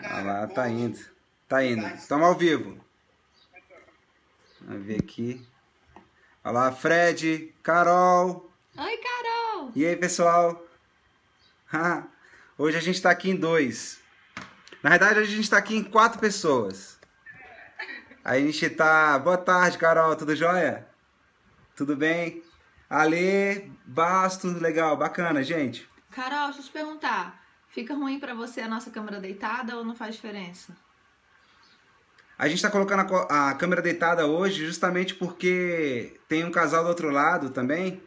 Olha lá, tá indo. Tá indo. Estamos ao vivo. Vamos ver aqui. Olha lá, Fred, Carol. Oi, Carol! E aí, pessoal? Hoje a gente tá aqui em 2. Na verdade, hoje a gente tá aqui em 4 pessoas. A gente tá... Boa tarde, Carol. Tudo jóia? Tudo bem? Ale, Basto, legal, bacana, gente. Carol, deixa eu te perguntar. Fica ruim pra você a nossa câmera deitada ou não faz diferença? A gente tá colocando a câmera deitada hoje justamente porque tem um casal do outro lado também.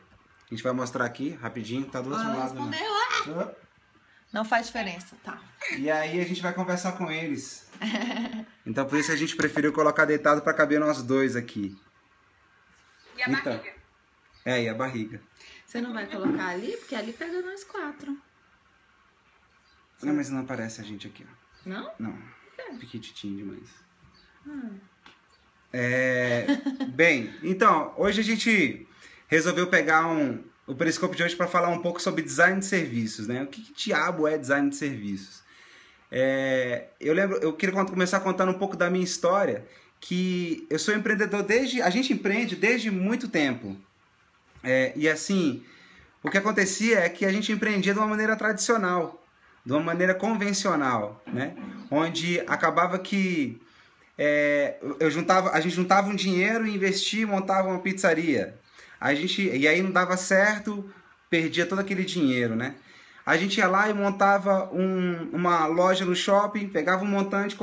A gente vai mostrar aqui rapidinho, tá do outro Ela lado, né? respondeu. Não faz diferença, tá. E aí a gente vai conversar com eles. Então por isso a gente preferiu colocar deitado para caber nós dois aqui. E a barriga? E a barriga. Você não vai colocar ali? Porque ali pega nós 4. Não, mas não aparece a gente aqui, ó. Não? Não, piquititinho demais. Hum. Bem, então, hoje a gente resolveu pegar o Periscope de hoje para falar um pouco sobre design de serviços, né? O que diabo é design de serviços? Eu queria começar contando um pouco da minha história, que eu sou empreendedor a gente empreende desde muito tempo. E assim, o que acontecia é que a gente empreendia de uma maneira tradicional, de uma maneira convencional, né? Onde acabava que a gente juntava um dinheiro e investia e montava uma pizzaria. E aí não dava certo, perdia todo aquele dinheiro, né? A gente ia lá e montava uma loja no shopping, pegava um montante,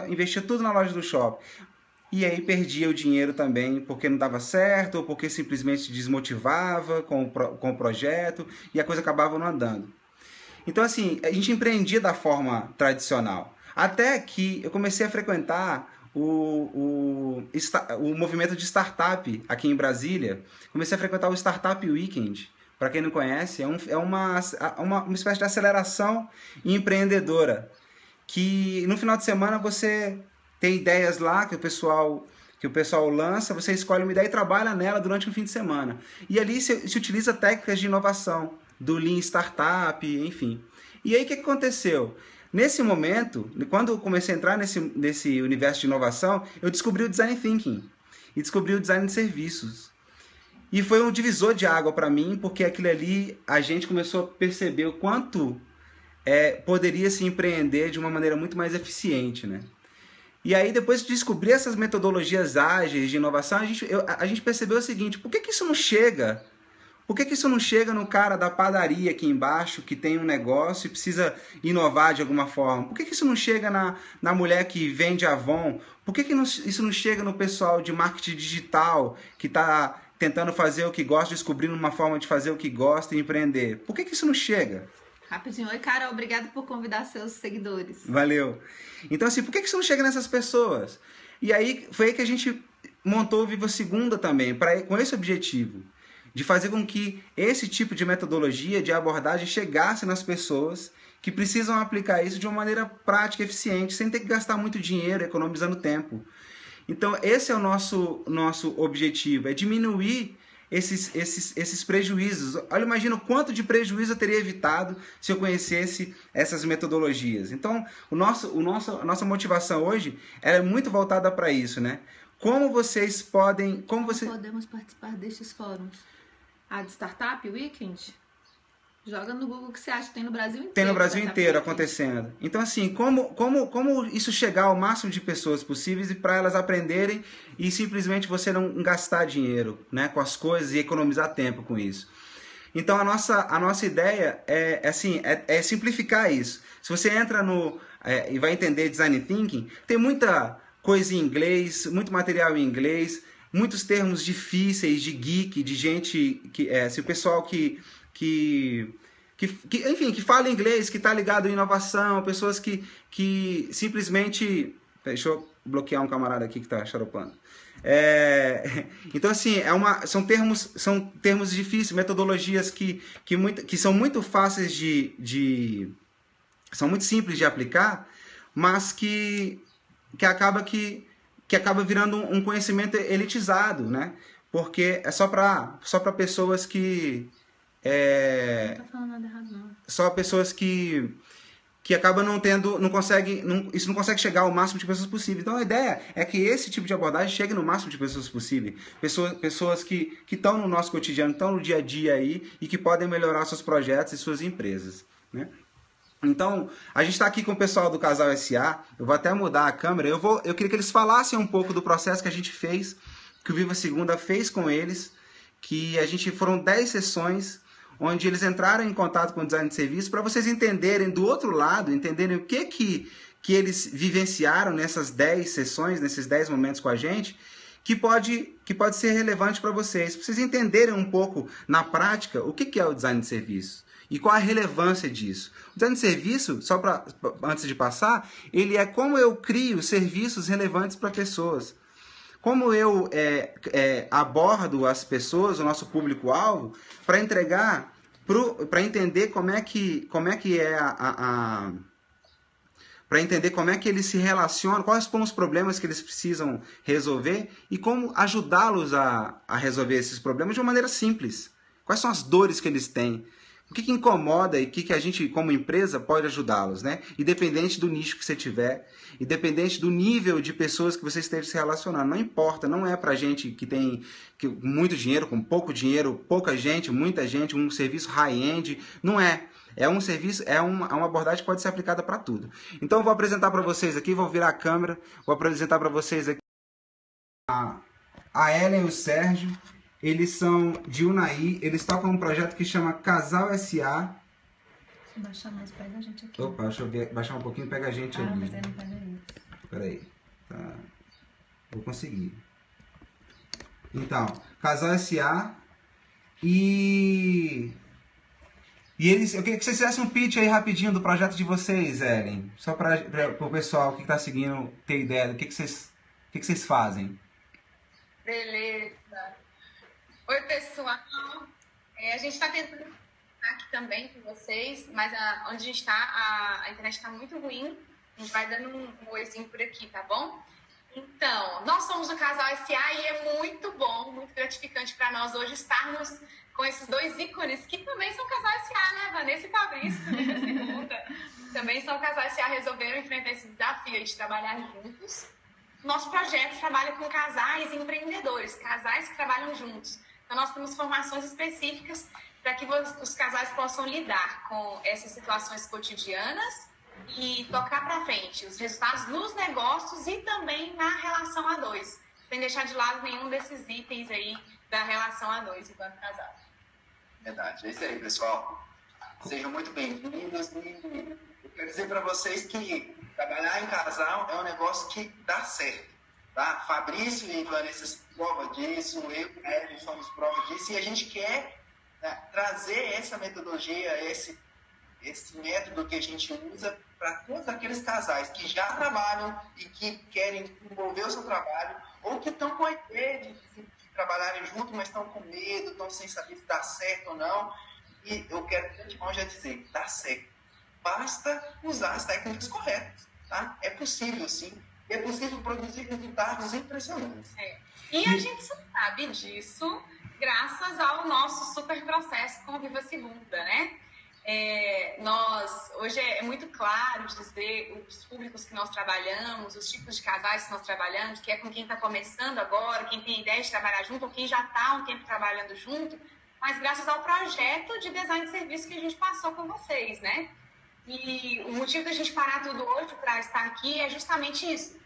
investia tudo na loja do shopping. E aí perdia o dinheiro também, porque não dava certo, ou porque simplesmente desmotivava com o projeto, e a coisa acabava não andando. Então, assim, a gente empreendia da forma tradicional. Até que eu comecei a frequentar o movimento de startup aqui em Brasília. Comecei a frequentar o Startup Weekend. Para quem não conhece, é uma espécie de aceleração empreendedora. Que no final de semana você tem ideias lá que o pessoal lança, você escolhe uma ideia e trabalha nela durante um fim de semana. E ali se utiliza técnicas de inovação, do Lean Startup, enfim. E aí o que aconteceu? Nesse momento, quando eu comecei a entrar nesse universo de inovação, eu descobri o Design Thinking e descobri o Design de Serviços. E foi um divisor de água para mim, porque aquilo ali a gente começou a perceber o quanto poderia se empreender de uma maneira muito mais eficiente, né? E aí, depois de descobrir essas metodologias ágeis de inovação, a gente percebeu o seguinte: por que isso não chega? Por que isso não chega no cara da padaria aqui embaixo, que tem um negócio e precisa inovar de alguma forma? Por que isso não chega na mulher que vende Avon? Por que isso não chega no pessoal de marketing digital, que está tentando fazer o que gosta, descobrindo uma forma de fazer o que gosta e empreender? Por que isso não chega? Rapidinho. Oi, Carol. Obrigada por convidar seus seguidores. Valeu. Então, assim, por que isso não chega nessas pessoas? E aí, foi aí que a gente montou o Viva Segunda também, com esse objetivo, de fazer com que esse tipo de metodologia, de abordagem, chegasse nas pessoas que precisam aplicar isso de uma maneira prática e eficiente, sem ter que gastar muito dinheiro, economizando tempo. Então, esse é o nosso objetivo, é diminuir esses prejuízos. Olha, imagina o quanto de prejuízo eu teria evitado se eu conhecesse essas metodologias. Então, a nossa motivação hoje é muito voltada para isso, né? Podemos participar destes fóruns? De Startup Weekend? Joga no Google que você acha que tem no Brasil inteiro. Tem no Brasil inteiro acontecendo. Então, assim, como isso chegar ao máximo de pessoas possíveis e para elas aprenderem e simplesmente você não gastar dinheiro, né, com as coisas e economizar tempo com isso. Então, a nossa ideia é simplificar isso. Se você entra e vai entender Design Thinking, tem muita coisa em inglês, muito material em inglês, muitos termos difíceis de geek, de gente se o pessoal enfim, que fala inglês, que está ligado em inovação, pessoas que simplesmente... Deixa eu bloquear um camarada aqui que está xaropando. Então, assim, são termos difíceis, metodologias que são muito fáceis são muito simples de aplicar, mas que acaba virando um conhecimento elitizado, né? Porque é só para pessoas que... Não tá falando nada errado, não. Só pessoas que que acaba não tendo, isso não consegue chegar ao máximo de pessoas possível. Então a ideia é que esse tipo de abordagem chegue no máximo de pessoas possível. Pessoas que estão no nosso cotidiano, estão no dia a dia aí e que podem melhorar seus projetos e suas empresas, né? Então, a gente está aqui com o pessoal do Casal SA, eu vou até mudar a câmera, eu queria que eles falassem um pouco do processo que a gente fez, que o Viva Segunda fez com eles, que foram 10 sessões, onde eles entraram em contato com o design de serviço, para vocês entenderem do outro lado, entenderem o que eles vivenciaram nessas 10 sessões, nesses 10 momentos com a gente, que pode ser relevante para vocês entenderem um pouco na prática o que é o design de serviço. E qual a relevância disso? O design de serviço, antes de passar, ele é como eu crio serviços relevantes para pessoas. Como eu abordo as pessoas, o nosso público-alvo, para entregar, para entender como é que para entender como é que eles se relacionam, quais são os problemas que eles precisam resolver e como ajudá-los a resolver esses problemas de uma maneira simples. Quais são as dores que eles têm? O que incomoda e o que a gente, como empresa, pode ajudá-los, né? Independente do nicho que você tiver, independente do nível de pessoas que você esteja se relacionando. Não importa, não é pra gente que tem muito dinheiro, com pouco dinheiro, pouca gente, muita gente, um serviço high-end. Não é. É um serviço, é uma abordagem que pode ser aplicada para tudo. Então eu vou apresentar para vocês aqui, vou virar a câmera, vou apresentar para vocês aqui a Ellen e o Sérgio. Eles são de Unai, eles tocam um projeto que chama Casal SA. Se baixar mais, pega a gente aqui. Opa, deixa eu baixar um pouquinho, pega a gente ali. Mas aí não pega isso. Peraí. Tá. Vou conseguir. Então, Casal SA. E eles, eu queria que vocês fizessem um pitch aí rapidinho do projeto de vocês, Ellen. Só para o pessoal que está seguindo ter ideia do que vocês fazem. Beleza. Oi, pessoal. A gente está tentando aqui também com vocês, mas onde a gente está, a internet está muito ruim. A gente vai dando um oizinho por aqui, tá bom? Então, nós somos o Casal SA e é muito bom, muito gratificante para nós hoje estarmos com esses dois ícones, que também são Casal SA, né? Vanessa e Fabrício, também são Casal SA, resolveram enfrentar esse desafio de trabalhar juntos. Nosso projeto trabalha com casais empreendedores, casais que trabalham juntos. Então, nós temos formações específicas para que os casais possam lidar com essas situações cotidianas e tocar para frente os resultados nos negócios e também na relação a dois, sem deixar de lado nenhum desses itens aí da relação a dois enquanto casal. Verdade, é isso aí, pessoal. Sejam muito bem-vindos. E eu quero dizer para vocês que trabalhar em casal é um negócio que dá certo, tá? Fabrício e Vanessa são prova disso, eu e Ellen somos prova disso, e a gente quer, né, trazer essa metodologia, esse método que a gente usa para todos aqueles casais que já trabalham e que querem desenvolver o seu trabalho, ou que estão com a ideia de trabalharem juntos, mas estão com medo, estão sem saber se dá certo ou não. E eu quero de antemão já dizer, dá certo. Basta usar as técnicas corretas, tá? É possível, sim. É possível produzir resultados impressionantes. E a gente só sabe disso graças ao nosso super processo com o Viva Segunda, né? Hoje é muito claro dizer os públicos que nós trabalhamos, os tipos de casais que nós trabalhamos, que é com quem está começando agora, quem tem ideia de trabalhar junto, ou quem já está há um tempo trabalhando junto, mas graças ao projeto de design de serviço que a gente passou com vocês, né? E o motivo da gente parar tudo hoje para estar aqui é justamente isso,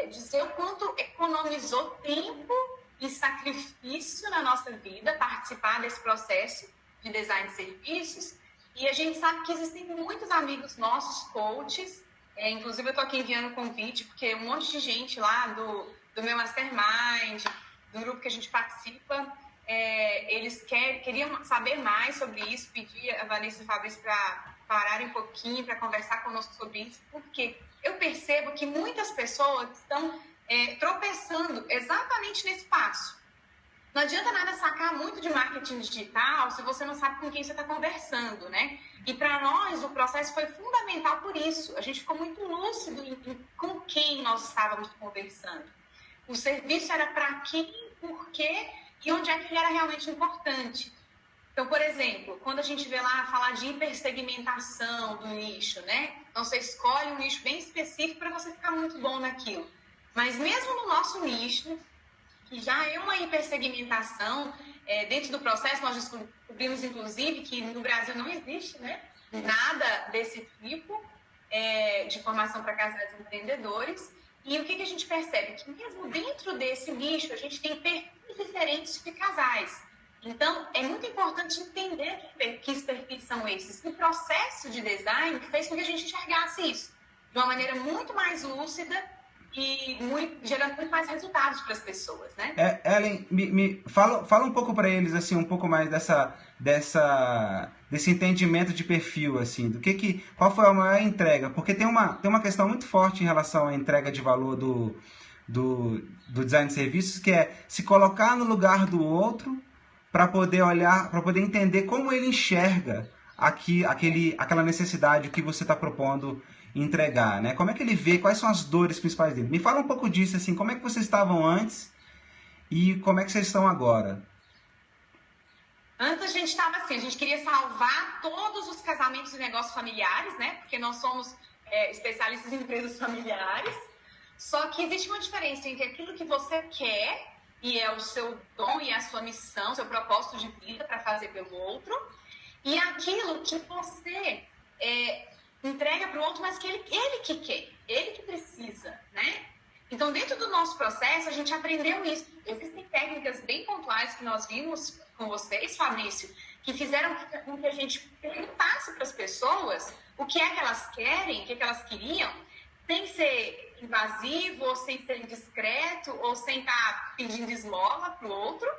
dizer o quanto economizou tempo e sacrifício na nossa vida participar desse processo de design de serviços. E a gente sabe que existem muitos amigos nossos, coaches, inclusive eu estou aqui enviando um convite, porque um monte de gente lá do meu mastermind, do grupo que a gente participa, eles queriam saber mais sobre isso, pedir a Vanessa e o Fabrício para pararem um pouquinho, para conversar conosco sobre isso, porque eu percebo que muitas pessoas estão tropeçando exatamente nesse passo. Não adianta nada sacar muito de marketing digital se você não sabe com quem você está conversando, né? E para nós o processo foi fundamental por isso. A gente ficou muito lúcido em com quem nós estávamos conversando. O serviço era para quem, por quê e onde é que ele era realmente importante. Então, por exemplo, quando a gente vê lá falar de hipersegmentação do nicho, né? Então, você escolhe um nicho bem específico para você ficar muito bom naquilo. Mas mesmo no nosso nicho, que já é uma hipersegmentação, dentro do processo nós descobrimos, inclusive, que no Brasil não existe, né, nada desse tipo de formação para casais empreendedores. E o que a gente percebe? Que mesmo dentro desse nicho, a gente tem perfis diferentes de casais. Então, é muito importante entender que perfis são esses. O processo de design fez com que a gente enxergasse isso de uma maneira muito mais lúcida e gerando muito mais resultados para as pessoas, né? Ellen, fala um pouco para eles, assim, um pouco mais desse entendimento de perfil, assim, qual foi a maior entrega? Porque tem uma questão muito forte em relação à entrega de valor do design de serviços, que é se colocar no lugar do outro para poder olhar, para poder entender como ele enxerga aquela necessidade que você está propondo entregar, né? Como é que ele vê, quais são as dores principais dele? Me fala um pouco disso, assim, como é que vocês estavam antes e como é que vocês estão agora? Antes a gente estava assim, a gente queria salvar todos os casamentos e negócios familiares, né? Porque nós somos especialistas em empresas familiares. Só que existe uma diferença entre aquilo que você quer e é o seu dom e a sua missão, seu propósito de vida para fazer pelo outro, e aquilo que você entrega para o outro, mas que ele que quer, ele que precisa, né? Então, dentro do nosso processo, a gente aprendeu isso. Existem técnicas bem pontuais que nós vimos com vocês, Fabrício, que fizeram com que a gente perguntasse para as pessoas o que é que elas querem, o que é que elas queriam, sem ser invasivo, ou sem ser indiscreto, ou sem estar pedindo esmola para o outro.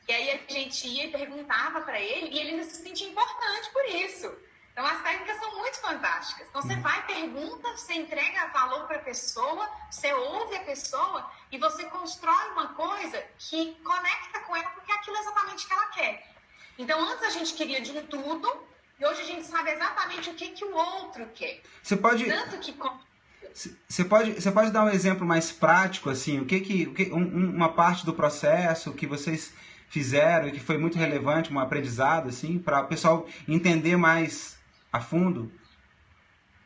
E aí a gente ia e perguntava para ele, e ele se sentia importante por isso. Então, as técnicas são muito fantásticas. Então, você vai, pergunta, você entrega valor para a pessoa, você ouve a pessoa e você constrói uma coisa que conecta com ela, porque é aquilo exatamente que ela quer. Então, antes a gente queria de um tudo e hoje a gente sabe exatamente o que o outro quer. Você pode... Tanto que... Você pode dar um exemplo mais prático, assim, uma parte do processo que vocês fizeram e que foi muito relevante, um aprendizado, assim, para o pessoal entender mais a fundo?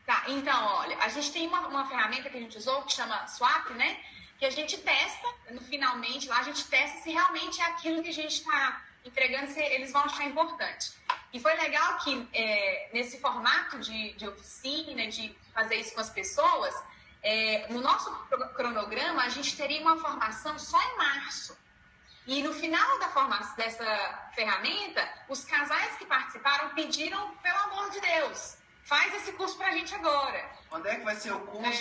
Tá, então, olha, a gente tem uma ferramenta que a gente usou que chama Swap, né? Que a gente testa, finalmente, lá a gente testa se realmente é aquilo que a gente está entregando, se eles vão achar importante. E foi legal que nesse formato de oficina, de fazer isso com as pessoas, no nosso cronograma a gente teria uma formação só em março. E no final da formação dessa ferramenta, os casais que participaram pediram, pelo amor de Deus, faz esse curso pra gente agora. Quando é que vai ser o curso?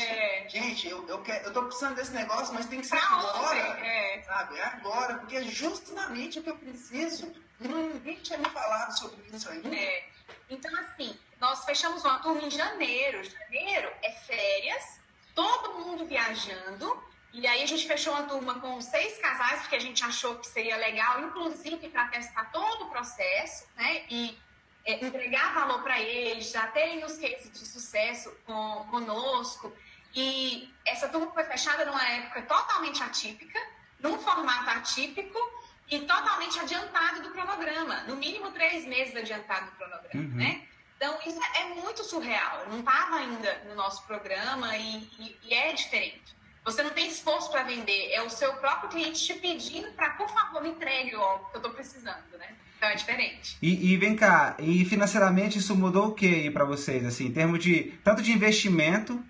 Gente, eu tô precisando desse negócio, mas tem que ser agora. Sabe? É agora, porque é justamente o que eu preciso. Ninguém tinha me falado sobre isso ainda. Então, assim, nós fechamos uma turma em janeiro. Janeiro é férias, todo mundo viajando. E aí a gente fechou uma turma com 6 casais, porque a gente achou que seria legal, inclusive para testar todo o processo, né? E entregar valor para eles, já terem os cases de sucesso conosco. E essa turma foi fechada numa época totalmente atípica, num formato atípico e totalmente adiantado do cronograma. No mínimo 3 meses adiantado do cronograma, né? Então, isso é muito surreal. Não estava ainda no nosso programa e é diferente. Você não tem esforço para vender, é o seu próprio cliente te pedindo para, por favor, me entregue o que eu estou precisando, né? Então é diferente. E vem cá, e financeiramente isso mudou o que para vocês, assim, em termos de tanto de investimento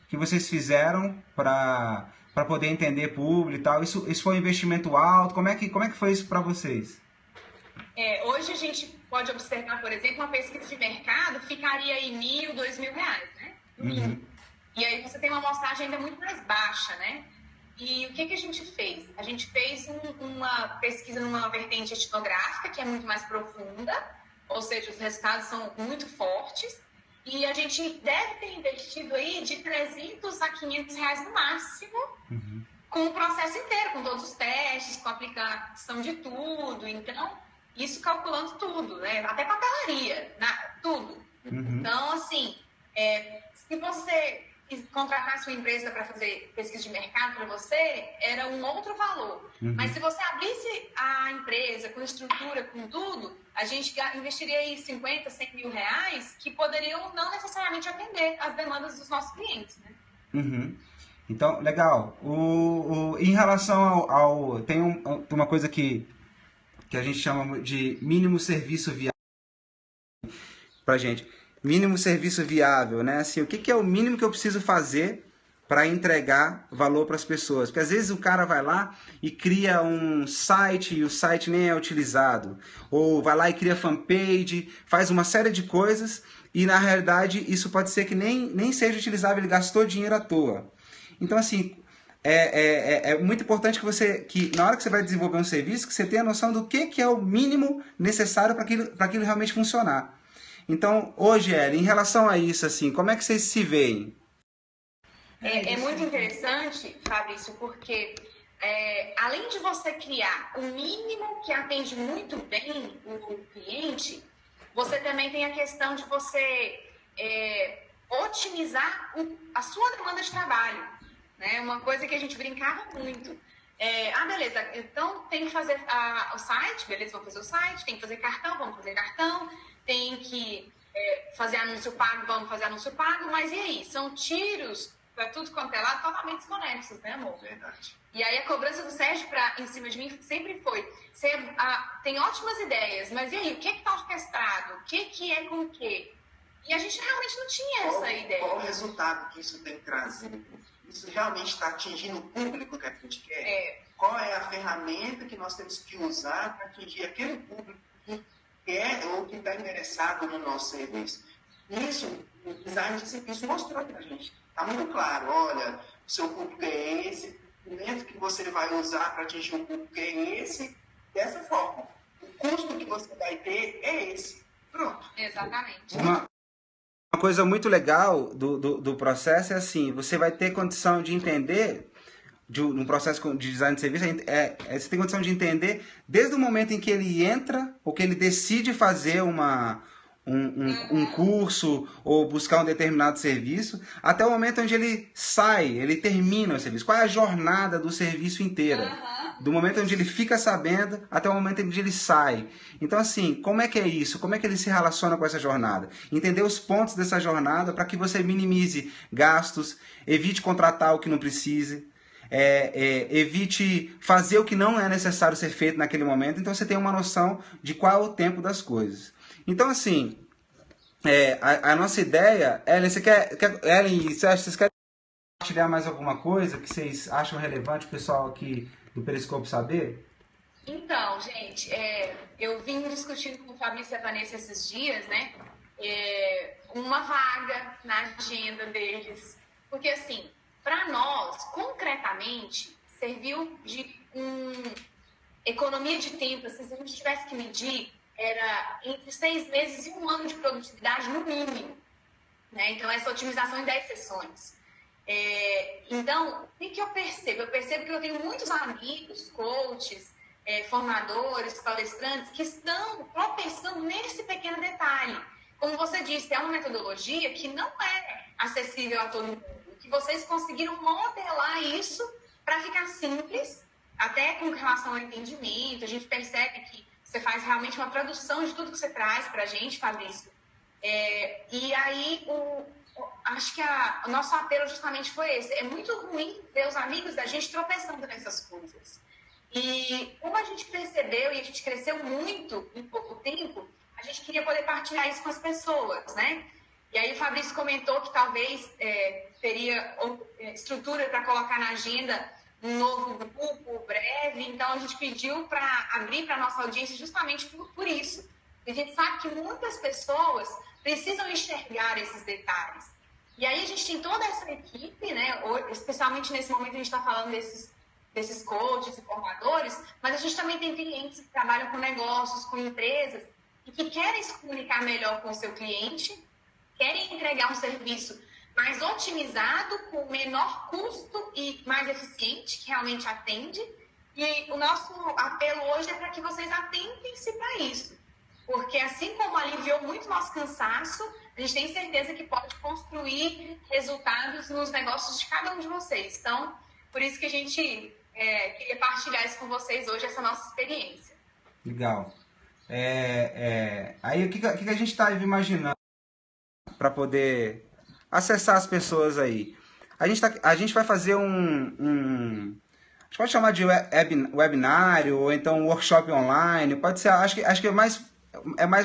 que vocês fizeram para poder entender público e tal? Isso foi um investimento alto? Como é que foi isso para vocês? Hoje a gente pode observar, por exemplo, uma pesquisa de mercado ficaria aí R$1.000, R$2.000, né? E aí você tem uma amostragem ainda muito mais baixa, né? E o que a gente fez? A gente fez uma pesquisa numa vertente etnográfica, que é muito mais profunda, ou seja, os resultados são muito fortes, e a gente deve ter investido aí de R$300 a R$500 no máximo, com o processo inteiro, com todos os testes, com a aplicação de tudo. Então, isso calculando tudo, né? Até papelaria, tudo. Então, assim, se você contratar sua empresa para fazer pesquisa de mercado para você, era um outro valor. Mas se você abrisse a empresa com estrutura, com tudo, a gente investiria aí 50, 100 mil reais que poderiam não necessariamente atender as demandas dos nossos clientes, né? Então, legal. Em relação ao tem uma coisa que a gente chama de mínimo serviço viável pra gente. Mínimo serviço viável, né? Assim, o que é o mínimo que eu preciso fazer para entregar valor para as pessoas? Porque às vezes o cara vai lá e cria um site e o site nem é utilizado. Ou vai lá e cria fanpage, faz uma série de coisas e na realidade isso pode ser que nem seja utilizável, ele gastou dinheiro à toa. Então, assim, é muito importante que na hora que você vai desenvolver um serviço, que você tenha a noção do que é o mínimo necessário para aquilo realmente funcionar. Então, hoje, Ellen, em relação a isso, assim, como é que vocês se veem? É muito interessante, Fabrício, porque além de você criar o mínimo que atende muito bem o cliente, você também tem a questão de você otimizar a sua demanda de trabalho, né? Uma coisa que a gente brincava muito. Beleza, então tem que fazer o site, beleza, vamos fazer o site, tem que fazer cartão, vamos fazer cartão, tem que fazer anúncio pago, vamos fazer anúncio pago, mas e aí? São tiros para tudo quanto é lado totalmente desconexos, né, amor? Verdade. E aí a cobrança do Sérgio em cima de mim sempre foi, você tem ótimas ideias, mas e aí, o que está orquestrado? O que é com o quê? E a gente realmente não tinha essa ideia. Qual o resultado que isso tem trazido? Isso realmente está atingindo o público que a gente quer? Qual é a ferramenta que nós temos que usar para atingir aquele público que quer ou que está interessado no nosso serviço? Isso, o design de serviço mostrou para a gente. Está muito claro, olha, o seu público é esse, o método que você vai usar para atingir o público é esse, dessa forma. O custo que você vai ter é esse. Pronto. Exatamente. Uma coisa muito legal do processo é assim, você vai ter condição de entender, no processo de design de serviço, você tem condição de entender desde o momento em que ele entra, ou que ele decide fazer um curso, ou buscar um determinado serviço, até o momento onde ele sai, ele termina o serviço. Qual é a jornada do serviço inteira? Do momento onde ele fica sabendo até o momento onde ele sai. Então, assim, como é que é isso? Como é que ele se relaciona com essa jornada? Entender os pontos dessa jornada para que você minimize gastos, evite contratar o que não precise, evite fazer o que não é necessário ser feito naquele momento. Então, você tem uma noção de qual é o tempo das coisas. Então, assim, a nossa ideia... Ellen, vocês querem compartilhar mais alguma coisa que vocês acham relevante o pessoal aqui do Periscope saber? Então, gente, eu vim discutindo com o Fabrício e a Vanessa esses dias, né? Uma vaga na agenda deles. Porque, assim, para nós, concretamente, serviu de economia de tempo. Assim, se a gente tivesse que medir, era entre 6 meses e 1 ano de produtividade no mínimo, né? Então, essa otimização em 10 sessões. Então, o que eu percebo? Eu percebo que eu tenho muitos amigos, coaches, formadores, palestrantes, que estão tropeçando nesse pequeno detalhe. Como você disse, é uma metodologia que não é acessível a todo mundo. Que vocês conseguiram modelar isso para ficar simples, até com relação ao entendimento. A gente percebe que você faz realmente uma tradução de tudo que você traz para a gente, Fabrício. E aí, acho que o nosso apelo justamente foi esse. É muito ruim ver os amigos da gente tropeçando nessas coisas. E como a gente percebeu e a gente cresceu muito em pouco tempo, a gente queria poder partilhar isso com as pessoas, né? E aí o Fabrício comentou que talvez teria estrutura para colocar na agenda um novo grupo breve. Então a gente pediu para abrir para a nossa audiência justamente por isso. A gente sabe que muitas pessoas precisam enxergar esses detalhes. E aí a gente tem toda essa equipe, né? Especialmente nesse momento a gente está falando desses coaches e formadores, mas a gente também tem clientes que trabalham com negócios, com empresas, e que querem se comunicar melhor com o seu cliente, querem entregar um serviço mais otimizado, com menor custo e mais eficiente, que realmente atende. E o nosso apelo hoje é para que vocês atentem-se para isso. Porque assim como aliviou muito nosso cansaço, a gente tem certeza que pode construir resultados nos negócios de cada um de vocês. Então, por isso que a gente queria partilhar isso com vocês hoje, essa nossa experiência. Legal. Aí, o que a gente está imaginando para poder acessar as pessoas aí? A gente vai fazer a gente pode chamar de webinário, ou então um workshop online, pode ser, acho que é mais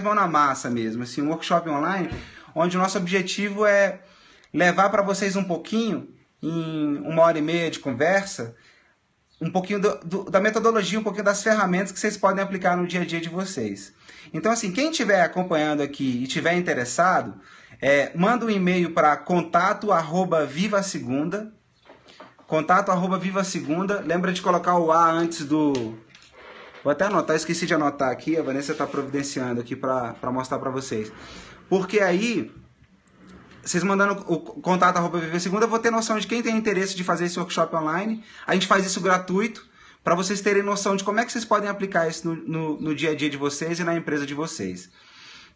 mão na massa mesmo, assim, um workshop online, onde o nosso objetivo é levar para vocês um pouquinho, em 1h30 de conversa, um pouquinho da metodologia, um pouquinho das ferramentas que vocês podem aplicar no dia a dia de vocês. Então, assim, quem estiver acompanhando aqui e estiver interessado, manda um e-mail para contato@vivasegunda, contato@vivasegunda, lembra de colocar o A antes do... Vou até anotar, esqueci de anotar aqui, a Vanessa está providenciando aqui para mostrar para vocês. Porque aí, vocês mandando o contato@vivasegunda, eu vou ter noção de quem tem interesse de fazer esse workshop online. A gente faz isso gratuito, para vocês terem noção de como é que vocês podem aplicar isso no dia a dia de vocês e na empresa de vocês.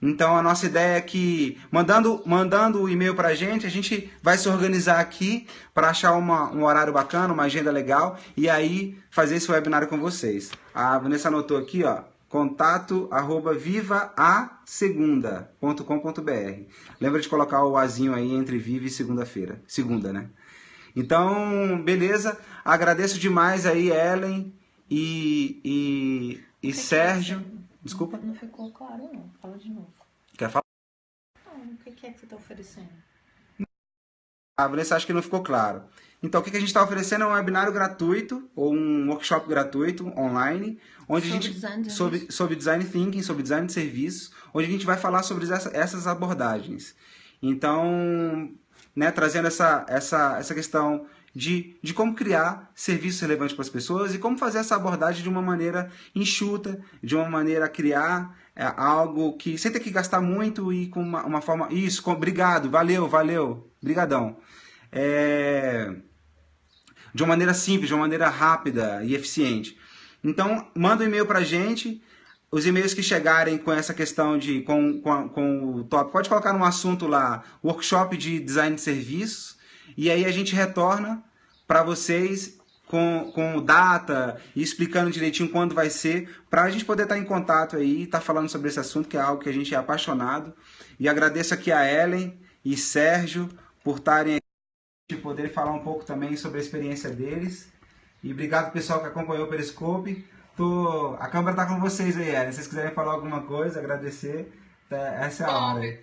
Então, a nossa ideia é que, mandando o e-mail para a gente vai se organizar aqui para achar um horário bacana, uma agenda legal, e aí fazer esse webinário com vocês. A Vanessa anotou aqui, ó, contato@vivasegunda.com.br. Lembra de colocar o Azinho aí entre viva e segunda-feira. Segunda, né? Então, beleza. Agradeço demais aí, Ellen e Sérgio. Desculpa? Não ficou claro, não. Fala de novo. Quer falar? Não, o que é que você está oferecendo? A Vanessa acha que não ficou claro. Então, o que a gente está oferecendo é um webinário gratuito, ou um workshop gratuito, online, onde sobre design thinking, sobre design de serviços, onde a gente vai falar sobre essas abordagens. Então, né, trazendo essa questão de como criar serviços relevantes para as pessoas e como fazer essa abordagem de uma maneira enxuta, de uma maneira a criar algo que sem ter que gastar muito e com uma forma... Isso, obrigado, valeu, brigadão. De uma maneira simples, de uma maneira rápida e eficiente. Então, manda um e-mail para a gente. Os e-mails que chegarem com essa questão com o tópico, pode colocar num assunto lá, workshop de design de serviços, e aí a gente retorna para vocês com data e explicando direitinho quando vai ser, para a gente poder estar em contato aí e estar falando sobre esse assunto, que é algo que a gente é apaixonado. E agradeço aqui a Ellen e Sérgio por estarem aqui, de poder falar um pouco também sobre a experiência deles. E obrigado pessoal que acompanhou o Periscope. A câmera está com vocês aí, Ellen. Se vocês quiserem falar alguma coisa, agradecer, essa é a hora.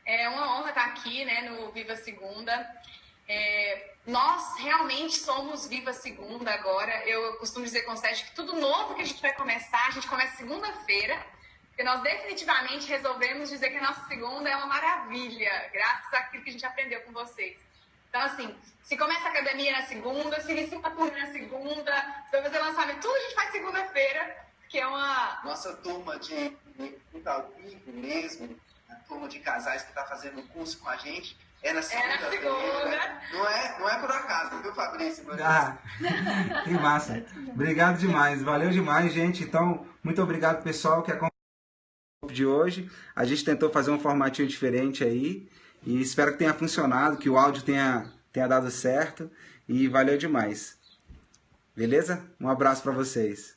É uma honra estar aqui, né, no Viva Segunda. Nós realmente somos Viva Segunda agora. Eu costumo dizer com o Sérgio que tudo novo que a gente vai começar, a gente começa segunda-feira, porque nós definitivamente resolvemos dizer que a nossa segunda é uma maravilha, graças àquilo que a gente aprendeu com vocês. Então, assim, se começa a academia na segunda, se inicia uma turma na segunda, se vai fazer lançamento, tudo a gente faz segunda-feira, que é uma... Nossa turma de ao vivo mesmo, a turma de casais que está fazendo o curso com a gente, é na segunda-feira. Não é por acaso, viu, Fabrício? Que massa. Obrigado demais, valeu demais, gente. Então, muito obrigado, pessoal, que acompanhou o de hoje. A gente tentou fazer um formatinho diferente aí. E espero que tenha funcionado, que o áudio tenha dado certo. E valeu demais. Beleza? Um abraço para vocês.